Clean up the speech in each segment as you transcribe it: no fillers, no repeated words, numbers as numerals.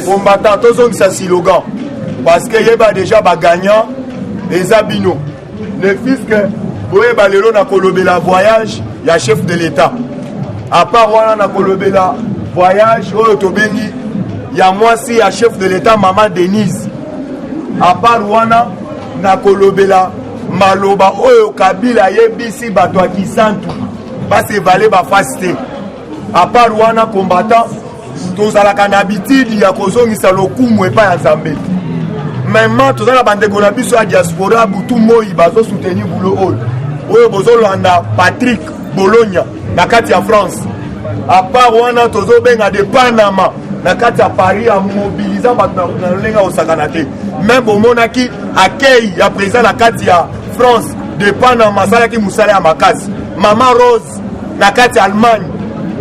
combattant, tous ont sa slogan. Parce qu'il y a déjà des gagnants, les abino. Le fils que vous avez le Kolobela voyage, il y a chef de l'État. À part on a Kolobela voyage, il y a moi aussi, il y a chef de l'État, maman Denise. À part Wana, na Kolobela Maloba, Oyo Kabila, Yebisi, Batwa Kisantu, Basse Valé, Bafaste. À part Wana combattant, tous à la canabitide, il y a Kozongisa Lokumu et pas Nzambe. Maintenant, tous à la bande de Konabiso à diaspora, Boutou Moi, Bazo soutenir Boulot Hall. Oyo Bozolanda, Patrick, Bologna, Nakatia France. À part Wana, Tozo Benga de Panama. Nakatia Paris a mobilisé Lenga au Sakanate. Même au Monaki, accueille à présent la Katia France de Panama, Salaki Moussale à Makas. Maman Rose, Nakatia Allemagne.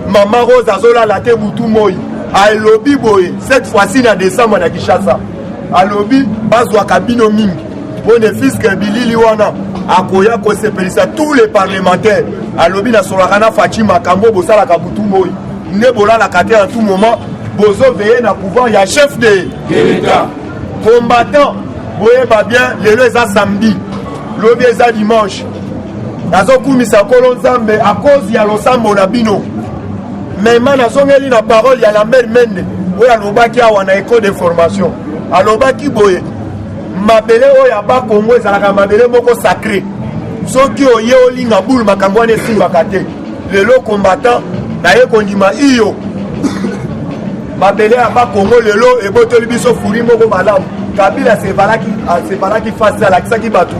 Maman Rose Azola Late Boutou Moi. A lobby boy, cette fois-ci na décembre na Kishasa. A lobby, Bazwa Kabino Ming. Pour les fils que Billy Liwana, Akoya Kosepelisa, tous les parlementaires. A lobby na Solarana Fatima, Kambo Bosala Kaboutou Moi. Nebola la Kate en tout moment. Bozo veillé na pouvoir, il y a chef de l'État. Combattant, vous voyez pas bien, les lois samedi, lobby est dimanche. Nazo Koumisa Kolonzambe, à cause il y a l'Osambo Nabino. Mais maintenant, la parole, il y a la mère Mende. Oui, à l'Obaki, on a école de formation. À l'Obaki, boye. Mabele, oui, à bas Congo, ça a mabele moko sacré. Ceux qui ont eu l'inga boule, makangwane simbakate. Les lots combattants, d'ailleurs, qu'on dit ma iyo. Mabele, à bas Congo, les lots, et boto libiso fouri moko malam. Kabila, c'est voilà qui fasse ça, la qui batou.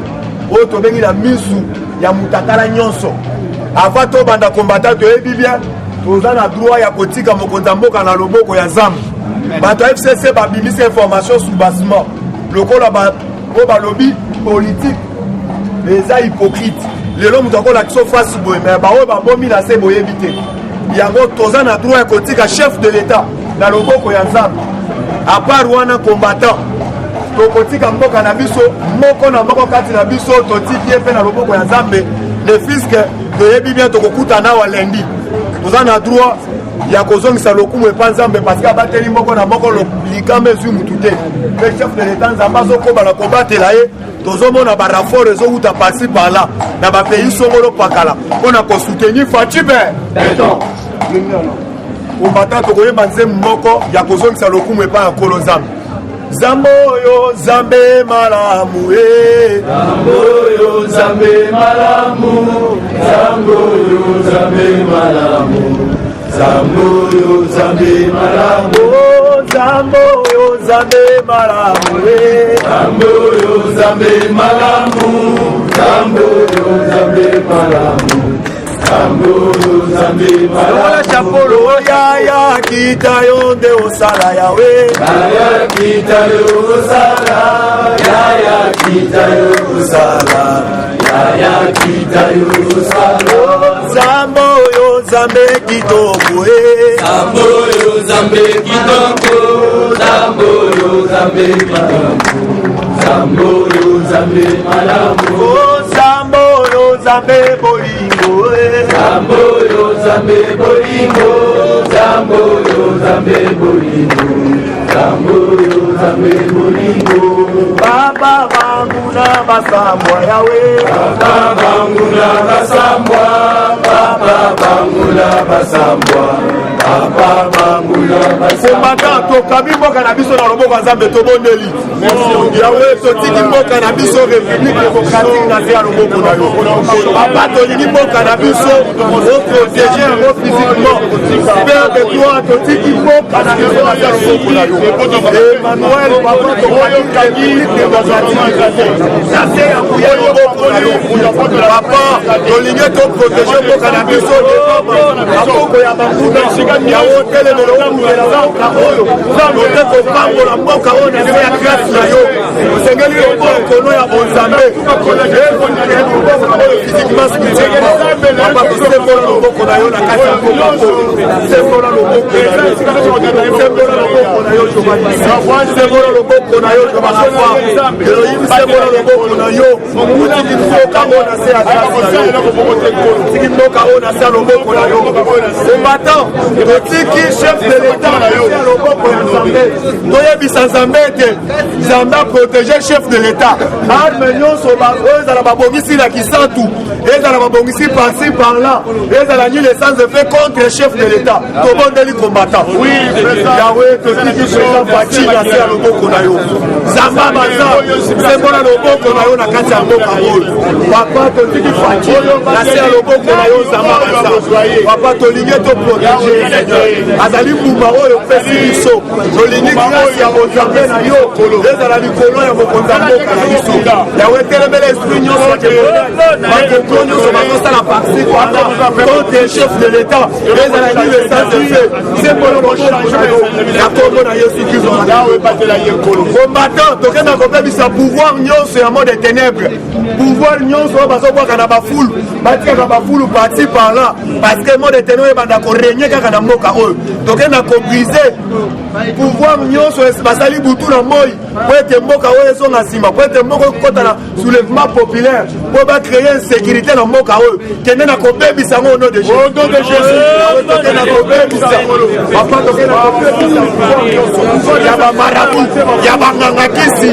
Oto bengi la misu, ya mutakala nyonso. Avant to banda combattant, tu es bien. Vous avez le droit de kotika mokonzambo kana loboko ya zam. Bato FCC ba bimisi information sous basement. Lokola ba lobby politique. Les hypocrites. Les hommes qui ont la face boy mais ba ba bomi la se boye éviter. Il y a tozana na droit de kotika chef de l'état na loboko ya zam. À part wana combattant. To kotika mboka na biso moko na moko kati na biso totiki epe na loboko ya zambe. Les fils que de bien to kokuta na wa lundi. Vous avez le droit de faire le coup de Panzambe parce qu'il y a des gens qui ont fait le chef de l'État qui a combattu là. Tous les gens qui ont rapport qui ont passé par là. Dans les pays qui sont on a soutenu Fatime. Combattant qui ont fait le coup de Panzambe. Zambo yo zambe malamu Zambo yo zambe malamu Zambo yo zambe malamu Zambo yo zambe malamu Zambo yo zambe malamu Zambo yo zambe malamu Zambo yo zambe malamu Wala chapolo ya kita yonde osala yawe ya kita yo osala ya kita yo osala ya kita yo osala Zambo yo zambe kitoko Zambo yo zambe kitoko Zambo yo zambe kitoko Zambo yo zambe malamu Zambo yo zambe bolingo Zambo yo zambe bolingo Zambo yo zambe bolingo Zambo yo zambe bolingo Baba bangu na basambwa yawe Baba bangu na basambwa Baba bangu na basambwa Baba bangu na basambwa Komata tokabi mboka na biso na loboko Nzambe tobondeli yawe totiki mboka na biso République démocratique na zia loboko na yo Papa tolingi mboka na biso protéger yango physiquement Père de toi totiki mboka na biso na zia loboko na yo Emmanuel papa tokoyoki République démocratique na zia ya kuya loboko na yo Papa tolingi toprotéger mboka na biso maboko ya banguna yawo telemelo okumela mboka oyo tote kopambola mboka oyo na se ya grâce na yo osengeli okono ya bonzambe oyo physiquement spirituellement papa tosembola loboko na yo na kati ya mboka oyo sembola loboko na yo sembola loboko na yo sembola loboko na yo jobasafa elohim sembola loboko na yo otiki mboka oyo na se ya grâce na yo otiki mboka oyo na se ya loboko na yo combattant otiki chef de l'état na yo loboko Nzambe. Toyebisa Nzambe ete Nzambe a protégé chef de l'État. Arme nyonso ezala babongisi na Kisantu, ezala babongisi par-ci par-là, ezala ni l'essence de fait contre le chef de l'État. Tobondeli combattant. Oui, Yahweh totiki président Fachi na se ya loboko na yo. Zamba baza sembola loboko na yo na kati ya mboka oyo. Papa totiki Fachi na se ya loboko na yo Zamba baza. Papa tolingi to protéger Seigneur. Azali mbumba oyo pesi biso. Tolingi grâce ya Nzambe na yo. Ezala likolo ya mokonzi ya mboka na biso. Yahweh telemele esprit nyonso ya bakoko nyonso bakosala parti contre chef de l'État. Ezala ni le sens de fait. Sembola loboko na yo. Ya kombo na Yesu Kristo. Combattant tokenda kopebisa pouvoir nyonso ya monde ténèbres. Pouvoir nyonso bazobwaka na bafoule batikaka bafoule parti par là parce que monde ténèbres ebanda korenie kaka na mboka oyo tokenda kobrise pouvoir nyonso basali butu na moi po ete mboka oyo ezonga nsima po ete mboka okokota na soulèvement populaire po bacréer insécurité na mboka oyo kende na kobebisa yango au nom de Jésus tokenda kobebisa papa tokenda kobebisa pouvoir nyonso ya bamarabu ya bangangakisi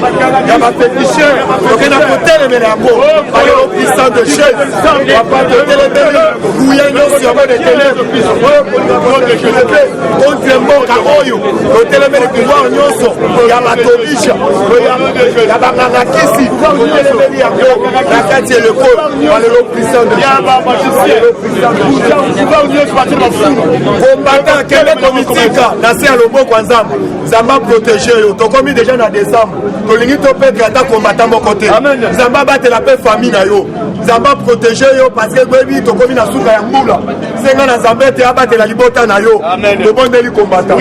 ya baféticheur tokenda kotelemela yango baye au puissant de chef papa totelemeli kuya nyonso yango de ténèbres oyo kolinga contre mboka oyo totelemeli pouvoir nyonso ya batobisha ya bangangakisi totelemeli yango na kati ya lekolo balelo puissant de combattant kende komitika na se ya loboko ya Nzambe Nzambe protégé yo tokomi déjà na décembre tolingi topetre ata combattant moko te Nzambe abatela mpe famille na yo Nzambe protégé yo parce que boyebi tokomi na suka ya mbula senga na Nzambe te abatela libota na yo tobondeli combattant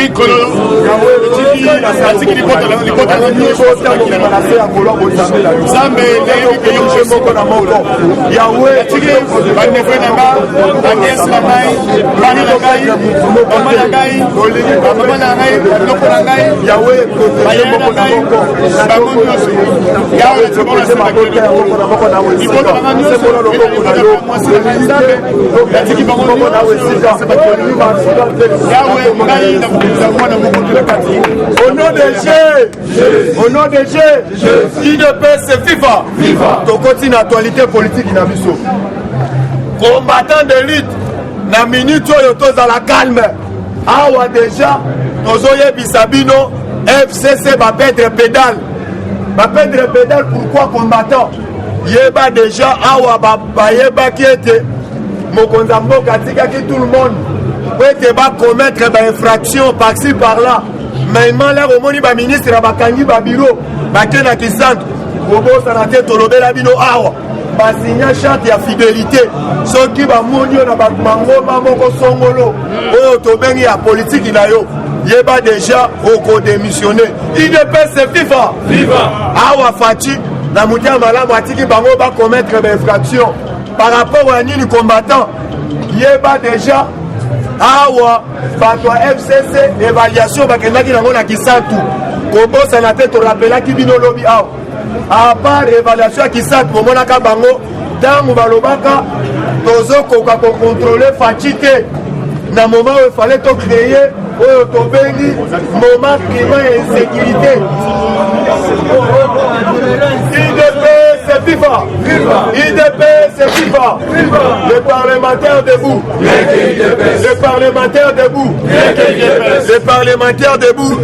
au nom de Jésus, au nom de Jésus, IDPS FIFA, tokoti na actualité politique na biso. Combattant de lutte, na minute oyo tozala calme. Awa déjà, tozoyebisa bino FCC va perdre pédale. Va perdre pédale pourquoi combattant? Yeba déjà awa bayeba qui était mokonzi mboka tikaki tout le monde. Pour ba commettre ba infraction par-ci par-là. Maintenant là au moni ba ministre ba kangi ba bureau ba kena kisantu. Bobo sanate tolobela bino awa. Ba signa charte ya fidélité. Soki ba moni na ba mangoma moko songolo. Oyo to bengi ya politique na yo. Yeba déjà oko démissionner. IDPS FIFA. Awa Fachi na mutia malamu atiki bango ba commettre ba infraction par rapport à nini combattant. Yeba déjà awa bato ya FCC évaluation bakendaki nango na Kisantu kobosana te torapelaki bino lobi awa à part évaluation ya Kisantu omonaka bango ntango balobaka tozokoka kocontrôle Fachi te na moment oyo efale tocréer oyo tobengi moment climat ya insécurité IDPS FIFA, IDPS FIFA, les parlementaires debout, les parlementaires debout, les parlementaires debout,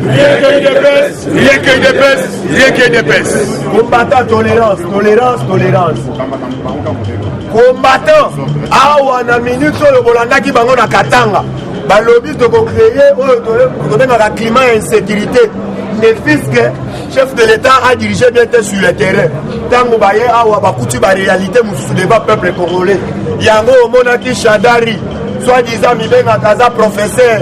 rien que IDPS. Combattant tolérance, tolérance, tolérance. Combattant, awa na minute oyo bolandaki bango na Katanga, balobi toko créer oyo un climat d'insécurité. Le fisc, chef de l'État a dirigé bien sur le terrain. Tango baye awa bakuti ba réalité mususu devant peuple congolais. Yango monaki Chadari, soi-disant mibenga kaza professeur.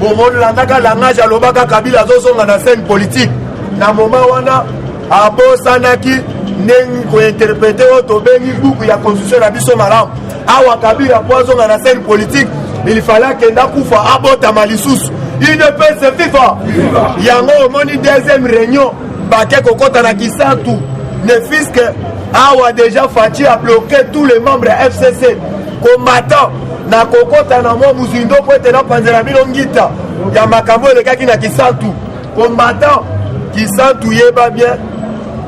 Bomon landaka langage alobaka Kabila zozonga na scène politique. Na moment wana abosanaki nengi ko interpréter auto bengi buku ya constitution na biso malam. Awa Kabila poisonga na scène politique, il fallait que ndakufa abota malisusu. IDPS FIFA yango omoni deuxième réunion bake kokota na Kisantu ne fisque awa déjà Fachi a bloqué tous les membres FCC combattant na kokota na mo muzindo po ete na panzela bino ngita ya makambo elekaki na Kisantu combattant Kisantu yeba bien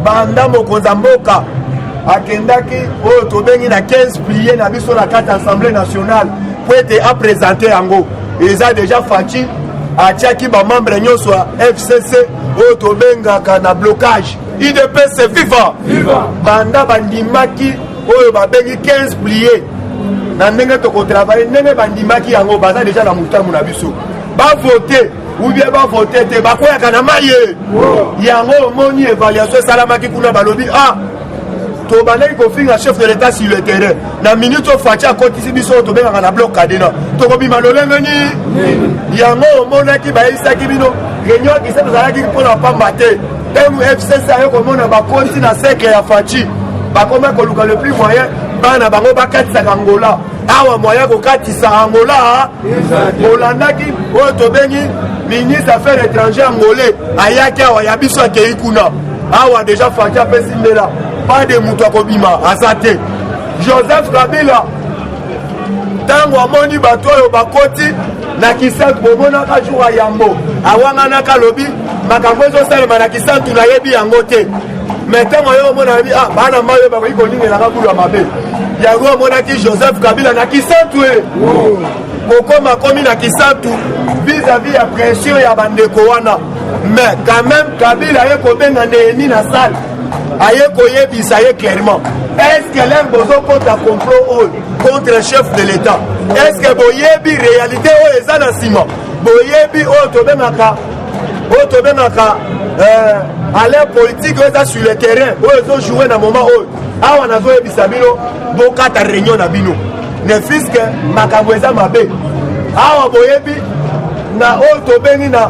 banda mokonza mboka akendaki oyo tobengi na 15 plié na biso na kati assemblée nationale po ete apresente yango eza déjà faci atiaki bamembre nyonso ya FCC oyo tobengaka na blocage IDPS viva banda bandimaki oyo babengi 15 plié na ndenge tokotravaille ndenge bandimaki yango baza déjà na mutamu na biso bavote ou bien bavote te bakweyaka na maye yango omoni évaluation esalamaki kuna balobi tobandaki kofinga chef de l'état sur le terrain na minute ofaci akotisi biso oyo tobengaka na bloc cadena tokobima lolenge nini yango omonaki bayebisaki bino réunion akisa tozalaki mpona pamba te ntango FCC ayo komona bakonti na sekre ya faci bakoma koluka le plus moyen bana bango bakatisaka ngola awa moyen kokatisa angola olandaki oyo tobengi ministre affaires étrangères angolais ayaki awa ya biso akei kuna awa déjà faci apesi mbela pas de mutu akobima aza te Joseph Kabila ntango amoni bato oyo bakoti na Kisantu bomonaka jour ya yambo awanganaka lobi makambo ezosalema na Kisantu nayebi yango te mais ntango yo omona lobi bana mayo bakoki koningelaka bulu ya mabe yango omonaki Joseph Kabila na Kisantu kokoma komi na Kisantu vis-à-vis ya pression ya bandeko wana mais quand même Kabila ye kobenga ndeni na salle aye koyebisa ye clairement est-ce que l'un bozo contre complot contre le chef de l'État est-ce que boyebi réalité oyo eza na nsima boyebi oyo tobengaka alain politique oyo eza sur le terrain oyo ezojoue na moment oyo awa nazoyebisa bino bokata réunion na bino ne fiske makambo eza mabe awa boyebi na oyo tobengi na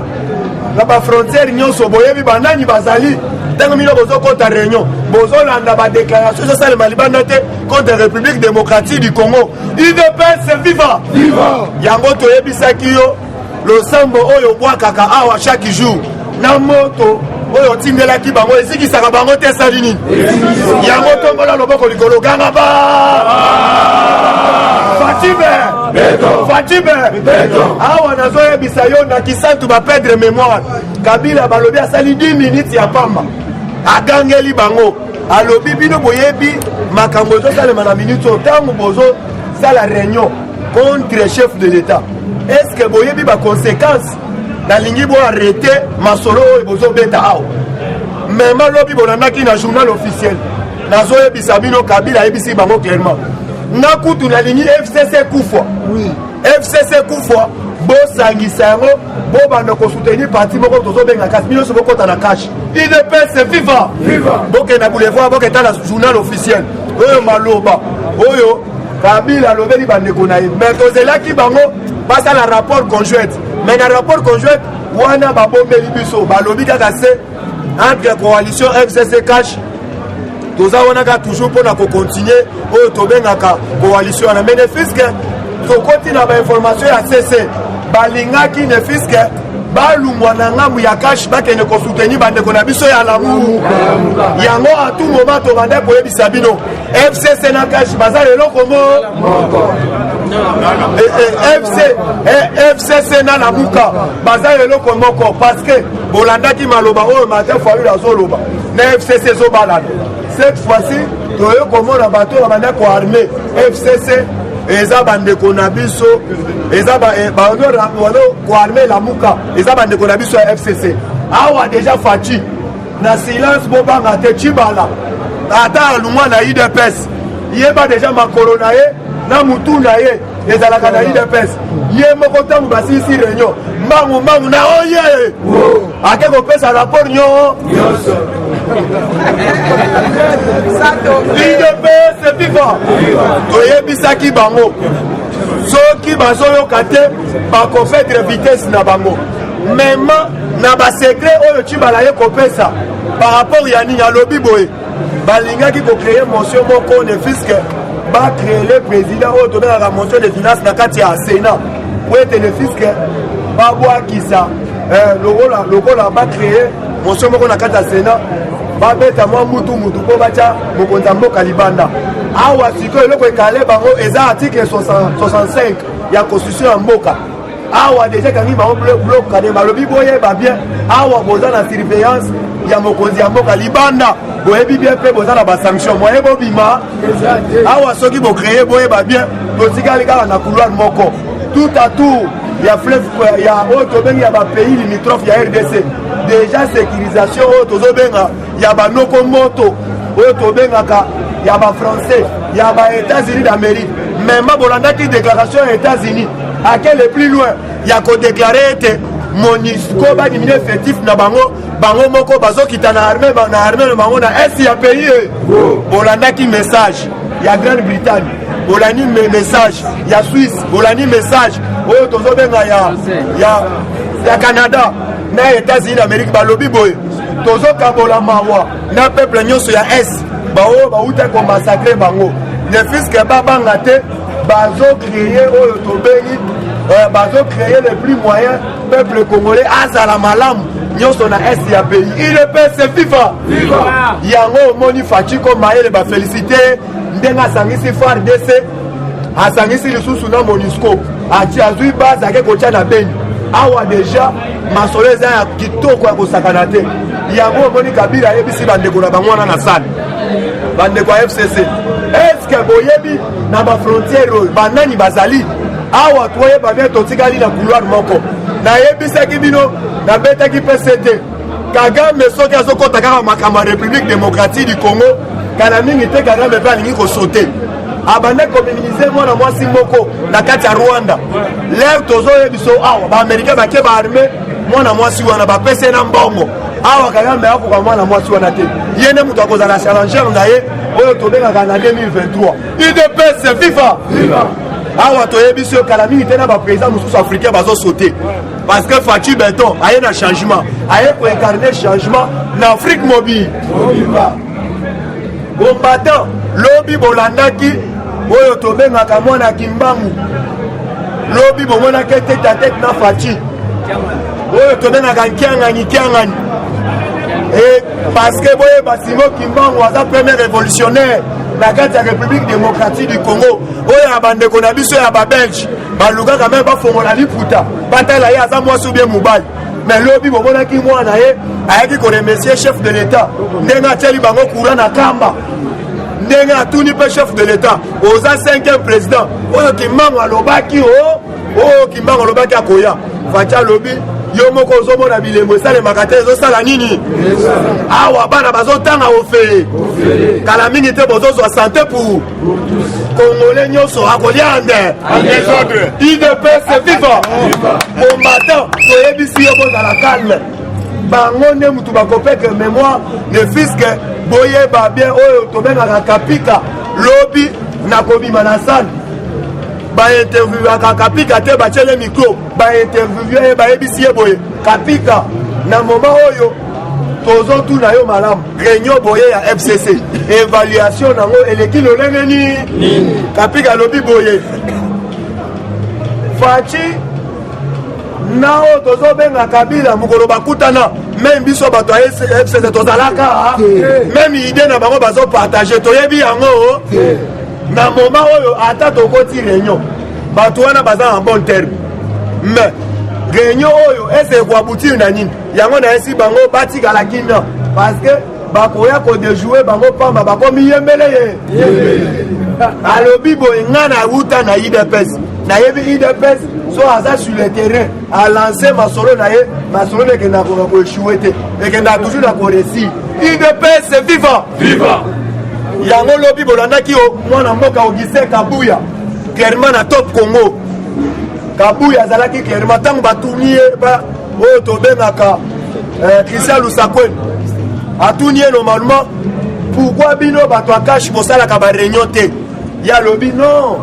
bafrontière nyonso boyebi banani bazali ntango mino bozokota réunion bozolanda badéclaration ezosalema libanda te contre république démocratique du Congo IDPS viva yango toyebisaki yo losambo oyo obwakaka awa chaque jour na moto oyo otindelaki bango ezikisaka bango te esali nini yango tombola loboko likolo ganga Fatibe awa nazoyebisa yo na Kisantu baperdre mémoire Kabila balobi asali 10 minutes ya pamba agangeli bango alobi bino boyebi makambo ezosalema na minute oyo ntango bozosala réunion contre chef de l'État est-ce que boyebi baconséquence nalingi boarrete masolo oyo bozobeta awa mais malobi bolandaki na journal officiel nazoyebisa bino Kabila ayebisi bango clairement nakutu nalingi FCC kufwa FCC kufwa bosangisa yango bobanda kosoutenir parti moko tozobenga kasi bino so bokota na cash IDPS viva bokenda boulevard boketa na journal officiel oyo maloba oyo Kabila alobeli bandeko na ye mais tozelaki bango basala rapport conjoint mais na rapport conjoint wana babombeli biso balobi kaka se entre coalition FCC cash toza wanaka toujours mpona kocontinue oyo tobengaka coalition wana mais ne fiske tokoti na bainformation ya CC balingaki ne fiske balungwa na ngambu ya cash bakende kosoutenir bandeko na biso ya lamu yango a tout moment tobande koyebisa bino FCC na cash baza eloko moko FCC na lamuka baza eloko moko parce que bolandaki maloba oyo matin fayu azoloba na FCC zobalana cette fois-ci toyo komona bato babanda koarme FCC eza bandeko na biso eza koarme lamuka eza bandeko na biso ya FCC awa déjà faci na silence bobanga te chibala ata alungwa na IDPS yeba déjà makolo na ye na mutu na ye ezalaka na IDPS ye moko ntango basilisi réunion mbangu na oye ake kopesa rapport nyonso IDPS viva toyebisaki bango soki bazoyoka te bakofetre vitesse na bango mema na basekret oyo cibala ye kopesa par rapport ya nini alobi boye balingaki kocreye motion moko ne fiske bacreye le président oyo tobengaka motion de finance na kati ya sénat po ete ne fiske babwakisa lokola bacreye motion moko na kati ya sénat babeta mwa mutu mpo batya mokonzi ya mboka libanda awa sikoyo eloko ekale bango eza article 65 ya constitution ya mboka awa déjà kangi ba bloc kade balobi boye ba bien awa boza na surveillance ya mokonzi ya mboka libanda boyebi bien pe boza na ba sanction moye bobima awa soki bo créer boye ba bien totikali kaka na couloir moko tout à tout ya fleuve ya auto bengi ya ba pays limitrophe ya RDC déjà sécurisation auto zo benga ya ba noko moto auto benga ka ya ba français ya ba États-Unis d'Amérique même bolanda ki déclaration aux États-Unis à quel est plus loin il y a qu'à déclarer que MONUSCO va diminuer effectif na bango moko bazo kita na armée na bango na est ya pays bolanda ki message ya Grande-Bretagne bolani message ya Suisse bolani message oyo tozo benga ya Canada na États-Unis d'Amérique balobi boy tozo kabola mawa na peuple nyonso ya est bao bauta ko massacrer bango ne fils que babanga te bazo créer oyo tobengi bazo créer les plus moyens peuple congolais azala malamu nyonso na est ya pays il peut se FIFA yango moni Fachiko Mayele ba féliciter ndenga sangisi FARDC asangisi lisusu na MONUSCO ati azui base ake kotia na Beni awa déjà masolo eza ya kitoko ya kosakana te yango moni Kabila yebisi bandeko na bango wana na sale bandeko ya FCC est-ce que boyebi na ba frontière banani bazali awa toyeba bien totikali na couloir moko nayebisaki bino nabetaki PCT Kagame soki azokota kaka makambo ya République démocratique du Congo kana mingi te Kagame mpe alingi kosote abande kominimize mwana mwasi moko na kati ya Rwanda leo tozoyebiso awa baaméricain bake baarme mwana mwasi wana bapese na mbongo awa Kagame akoka mwana mwasi wana te ye nde moto akozala challenger na ye oyo tobengaka na 2023 UDPS FIFA awa toyebi so kala mingi te na baprésident mosusu africain bazosote parce que Fachi Beton aye na changement aye koincarner changement na Afrique mobile combattant lobi bolandaki oyo tobengaka mwana Kimbangu lobi bomonaki tete à tete na Fachi oyo tobengaka nkiangani et parce que boye basimo Kimbangu aza premier révolutionnaire na kati ya République démocratique du Congo oyo abandeko na biso ya babelge balukaka me bafongola liputa batala ye aza mwasi ou bien mobali mais lobi bomonaki mwana ye ayaki koremercier chef de l'état ndenge atieli bango courant na kamba ndenge atuni mpe chef de l'état oza 5e président oyo Kimbangu alobaki oyo Kimbangu alobaki akoya Fachi alobi yo moko ozomona bilembo esalemaka te ezosala nini awa bana bazotanga ofele kala mingi te bozozwa santé pour congolais nyonso akolia nde UDPS FIFA combattant toyebisi yo bozala calme bango nde mutu bakopeke mémoire ne fiske boyeba bien oyo tobengaka kapika lobi na kobima na sane bainterviewaka kapika te batiele micro bainterviewe ye bayebisi ye boye kapika na moment oyo tozotuna yo malamu réunion boye ya FCC évaluation nango eleki lolenge nini kapika lobi boye Fachi na oyo tozobenga Kabila mokolo bakutana même biso bato ya FCC tozalaka même idée na bango bazopartage toyebi yango na moment oyo ata tokoti réunion bato wana baza en bon terme mais réunion oyo ese koaboutir na nini yango na esi bango batikala kina parce que bakoya kodejouer bango pamba bakomi yembele ye alobi boye nga na wuta na UDPS nayebi UDPS so aza sur le terrain a lancé masolo na ye masolo nekenda koéchouer te ekenda toujours na koresi UDPS viva yango lobi bolandaki mwana mboka Augustin Kabuya clairement na top Congo Kabuya azalaki clairement ntango batuni ye oyo tobengaka Christian Lusakwen atuni ye normalement pourquoi bino bato akashi bosalaka baréunion te ya lobi non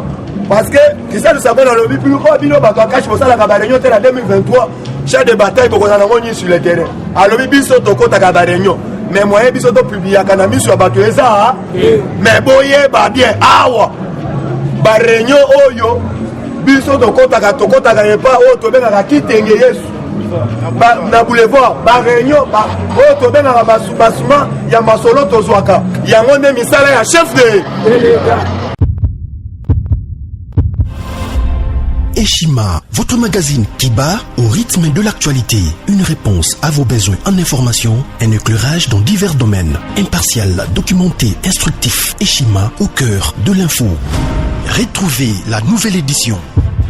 parce que Christian Lusakwen alobi pourquoi bino bato akashi bosalaka baréunion te na 2023 chef de bataille bokozala nango nini sur le terrain alobi biso tokotaka baréunion mais moyen biso topubliaka na miso ya bato eza mais boyeba bien awa baréunion oyo biso tokotaka epa oyo tobengaka kitenge Yesu na boulevard baréunion oyo tobengaka basuma ya masolo tozwaka yango nde misala ya chef de Eshima, votre magazine qui bat au rythme de l'actualité. Une réponse à vos besoins en information, un éclairage dans divers domaines. Impartial, documenté, instructif. Eshima au cœur de l'info. Retrouvez la nouvelle édition.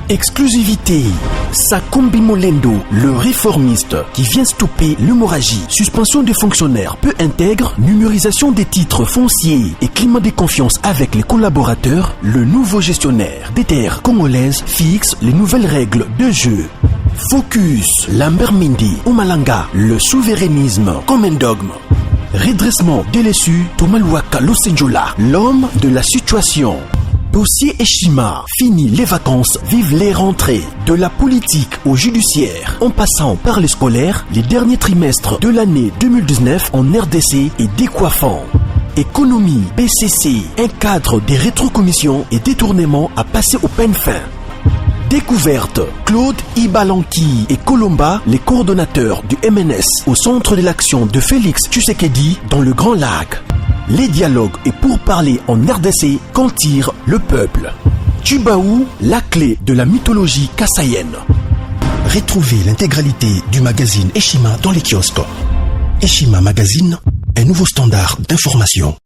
Exclusivité. Sakombi Molendo, le réformiste qui vient stopper l'hémorragie. Suspension des fonctionnaires peu intègre, numérisation des titres fonciers et climat de confiance avec les collaborateurs. Le nouveau gestionnaire des terres congolaises fixe les nouvelles règles de jeu. Focus. Lambert Mindi, Omalanga, le souverainisme comme un dogme. Redressement délaissé, Tomaluaka Losenjola, l'homme de la situation. Dossier Eshima, fini les vacances, vive les rentrées. De la politique au judiciaire, en passant par les scolaires, les derniers trimestres de l'année 2019 en RDC est décoiffant. Économie, BCC, un cadre des rétrocommissions et détournements à passer au peine fin. Découverte, Claude Ibalanki et Colomba, les coordonnateurs du MNS au centre de l'action de Félix Tshisekedi dans le Grand Lac. Les dialogues et pourparlers en RDC qu'en tire le peuple. Tubaou, la clé de la mythologie kassaïenne. Retrouvez l'intégralité du magazine Eshima dans les kiosques. Eshima Magazine, un nouveau standard d'information.